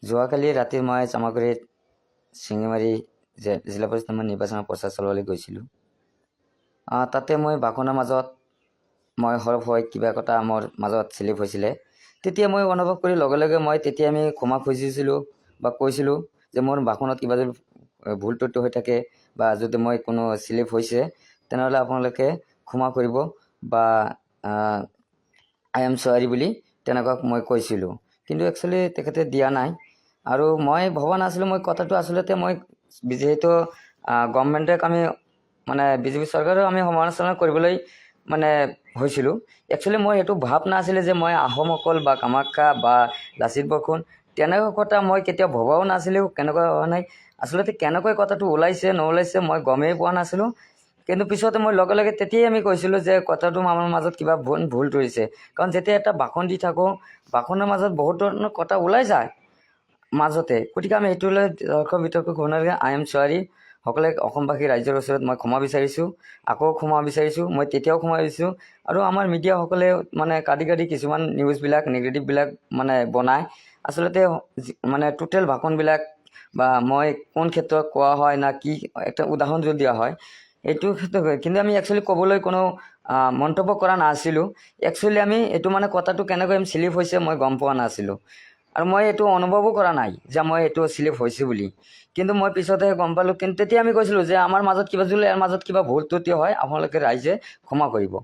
যোৱাকালি ৰাতি মই চামাগুৰিত শিঙিমাৰী জিলা পৰিষদ নিৰ্বাচনৰ প্ৰচাৰ চলাবলৈ গৈছিলোঁ। তাতে মই বাখনৰ মাজত মই সৰব হৈ কিবা এটা মোৰ মাজত স্লিপ হৈছিলে। তেতিয়া মই অনুভৱ কৰি লগে লগে মই তেতিয়া আমি ক্ষমা খুজিছিলোঁ বা কৈছিলোঁ যে মোৰ বাখনত কিবা যদি ভুল ত্ৰুটি হৈ থাকে বা যদি মই কোনো স্লিপ হৈছে তেনেহ'লে আপোনালোকে ক্ষমা কৰিব বা আই এম চৰি বুলি তেনেকুৱা মই কৈছিলোঁ। কিন্তু একচুৱেলি তেখেতে দিয়া নাই আৰু মই ভবা নাছিলোঁ মই কথাটো আচলতে মই যিহেতু গভৰ্ণমেণ্টক আমি মানে বিজেপি চৰকাৰক আমি সমালোচনা কৰিবলৈ মানে হৈছিলোঁ। একচুৱেলি মই সেইটো ভাৱ নাছিলে যে মই আহোমসকল বা কামাখ্যা বা লাচিত বৰফুকন তেনেকুৱা কথা মই কেতিয়াও ভবাও নাছিলোঁ। কেনেকুৱা হোৱা নাই আচলতে কেনেকৈ কথাটো ওলাইছে নোলাইছে মই গমেই পোৱা নাছিলোঁ। কিন্তু পিছতে মই লগে লগে তেতিয়াই আমি কৈছিলোঁ যে কথাটো আমাৰ মাজত কিবা ভুল ধৰিছে। কাৰণ যেতিয়া এটা ভাষণ দি থাকোঁ ভাষণৰ মাজত বহুত ধৰণৰ কথা ওলাই যায় মাজতে। গতিকে আমি সেইটো লৈ দৰ্শক বিতৰ্ক কৰিব নালাগে। আই এম চৰি সকলে অসমবাসী ৰাইজৰ ওচৰত মই ক্ষমা বিচাৰিছোঁ, আকৌ ক্ষমা বিচাৰিছোঁ। মই তেতিয়াও ক্ষমা বিচাৰিছোঁ আৰু আমাৰ মিডিয়াসকলে মানে কাটি কাটি কিছুমান নিউজবিলাক নেগেটিভবিলাক মানে বনায়। আচলতে মানে টোটেল ভাষণবিলাক বা মই কোন ক্ষেত্ৰত কোৱা হয় না কি একটা উদাহৰণ যদি দিয়া হয় এইটো ক্ষেত্ৰত কিন্তু আমি একচুৱেলি ক'বলৈ কোনো মন্তব্য কৰা নাছিলোঁ। একচুৱেলি আমি এইটো মানে কথাটো কেনেকৈ স্লিপ হৈছে মই গম পোৱা নাছিলোঁ আৰু মই এইটো অনুভৱো কৰা নাই যে মই এইটো স্লিপ হৈছোঁ বুলি। কিন্তু মই পিছতহে গম পালোঁ। কিন্তু তেতিয়া আমি কৈছিলোঁ যে আমাৰ মাজত কিবা যদি ইয়াৰ মাজত কিবা ভুল ত্ৰুটি হয় আপোনালোকে ৰাইজে ক্ষমা কৰিব।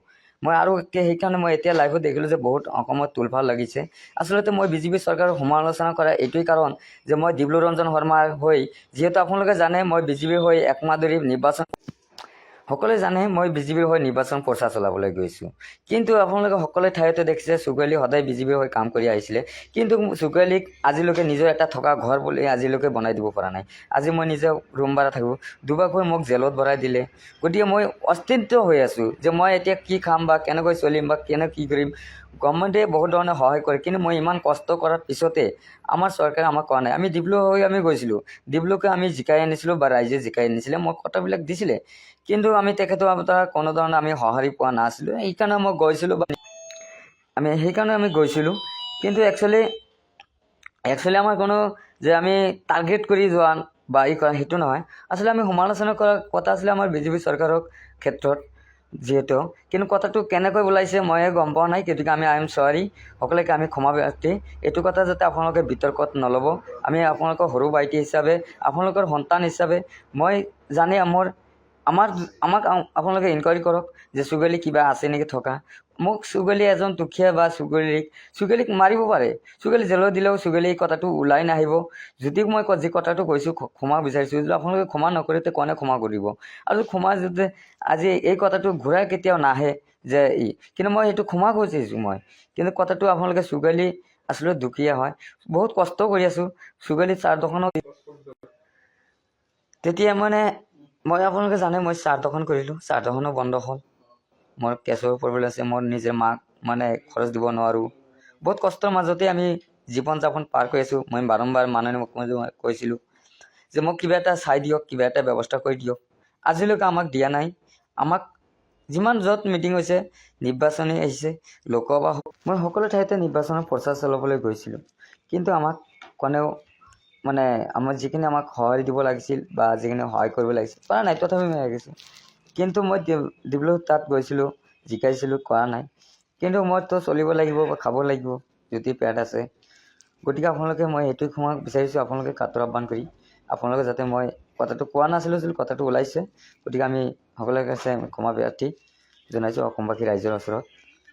মই আৰু সেইকাৰণে মই এতিয়া লাইভত দেখিলোঁ যে বহুত অসমত তুলফাল লাগিছে। আচলতে মই বিজেপি চৰকাৰৰ সমালোচনা কৰা এইটোৱেই কাৰণ যে মই ডিব্ৰু ৰঞ্জন শৰ্মাৰ হৈ যিহেতু আপোনালোকে জানে মই বিজেপিৰ হৈ একমাহ ধৰি নিৰ্বাচন সকলোৱে জানে মই বিজেপিৰ হৈ নিৰ্বাচন প্ৰচাৰ চলাবলৈ গৈছোঁ। কিন্তু আপোনালোকে সকলো ঠাইতে দেখিছে চুকুৱালি সদায় বিজেপিৰ হৈ কাম কৰি আহিছিলে। কিন্তু চুকুৱালিক আজিলৈকে নিজৰ এটা থকা ঘৰ বুলি আজিলৈকে বনাই দিব পৰা নাই। আজি মই নিজে ৰুম ভাড়া থাকোঁ, দুবাৰকৈ মোক জেলত ভৰাই দিলে। গতিকে মই অস্তিত্ব হৈ আছোঁ যে মই এতিয়া কি খাম বা কেনেকৈ চলিম বা কি কৰিম। গভৰ্ণমেণ্টে বহুত ধৰণে সহায় কৰে কিন্তু মই ইমান কষ্ট কৰাৰ পিছতে আমাৰ চৰকাৰে আমাক কোৱা নাই। আমি ডিব্ৰু হৈ আমি গৈছিলোঁ, ডিব্ৰুকে আমি জিকাই আনিছিলোঁ বা ৰাইজে জিকাই আনিছিলে, মোক কথাবিলাক দিছিলে। কিন্তু আমি তেখেতৰ কোনো ধৰণে আমি সঁহাৰি পোৱা নাছিলোঁ। সেইকাৰণে মই গৈছিলোঁ বা সেইকাৰণে আমি গৈছিলোঁ। কিন্তু একচুৱেলি আমাৰ কোনো যে আমি টাৰ্গেট কৰি যোৱা বা কৰা সেইটো নহয়। আচলতে আমি সমালোচনা কৰা কথা আছিলে আমাৰ বিজেপি চৰকাৰৰ ক্ষেত্ৰত যিহেতু। কিন্তু কথাটো কেনেকৈ ওলাইছে ময়ে গম পোৱা নাই। গতিকে আমি আই এম চৰি সকলোকে আমি ক্ষমা প্ৰাৰ্থী। এইটো কথা যাতে আপোনালোকে বিতৰ্কত নল'ব। আমি আপোনালোকৰ সৰু ভাইটি হিচাপে আপোনালোকৰ সন্তান হিচাপে মই জানি আমাক আপোনালোকে ইনকুৱাৰী কৰক যে চুকুৱালি কিবা আছে নেকি থকা। মোক চুকুৱালি এজন দুখীয়া বা চুকুৱালিক মাৰিব পাৰে। চুকুৱালি জেলত দিলেও চুকুৱালি এই কথাটো ওলাই নাহিব। যদি মই যি কথাটো কৈছোঁ ক্ষমা বিচাৰিছোঁ, যদি আপোনালোকে ক্ষমা নকৰে তে কোনে ক্ষমা কৰিব। আৰু ক্ষমা যদি আজি এই কথাটো ঘূৰাই কেতিয়াও নাহে যে কিন্তু মই সেইটো ক্ষমা খুজিছোঁ মই। কিন্তু কথাটো আপোনালোকে চুকুৱালি আচলতে দুখীয়া হয়, বহুত কষ্ট কৰি আছোঁ। চুকুৱালি চাহ দোকানত তেতিয়া মানে মই আপোনালোকে জানে মই চাহ দোকান কৰিলোঁ, চাহ দোকানো বন্ধ হ'ল। মোৰ কেছৰ প্ৰব্লেম আছে, মোৰ নিজে মাক মানে খৰচ দিব নোৱাৰোঁ। বহুত কষ্টৰ মাজতে আমি জীৱন যাপন পাৰ কৰি আছোঁ। মই বাৰম্বাৰ মাননীয় মুখ্যমন্ত্ৰীক কৈছিলোঁ যে মোক কিবা এটা চাই দিয়ক, কিবা এটা ব্যৱস্থা কৰি দিয়ক। আজিলৈকে আমাক দিয়া নাই। আমাক যিমান য'ত মিটিং হৈছে নিৰ্বাচনী আহিছে লোকসভা মই সকলো ঠাইতে নিৰ্বাচনৰ প্ৰচাৰ চলাবলৈ গৈছিলোঁ। কিন্তু আমাক কোনেও মানে আমাৰ যিখিনি আমাক সহায় দিব লাগিছিল বা যিখিনি সহায় কৰিব লাগিছিল কৰা নাই। তথাপি মই গৈছোঁ। কিন্তু মই ডিব্ৰু তাত গৈছিলোঁ, জিকাইছিলোঁ, কৰা নাই। কিন্তু মইতো চলিব লাগিব বা খাব লাগিব যদি পেট আছে। গতিকে আপোনালোকে মই সেইটোৱে ক্ষমা বিচাৰিছোঁ আপোনালোকে কাতৰ আহ্বান কৰি আপোনালোকে যাতে মই কথাটো কোৱা নাছিলোঁ যদি কথাটো ওলাইছে। গতিকে আমি সকলোৰে কাছে ক্ষমা প্ৰাৰ্থী জনাইছোঁ অসমবাসী ৰাইজৰ ওচৰত।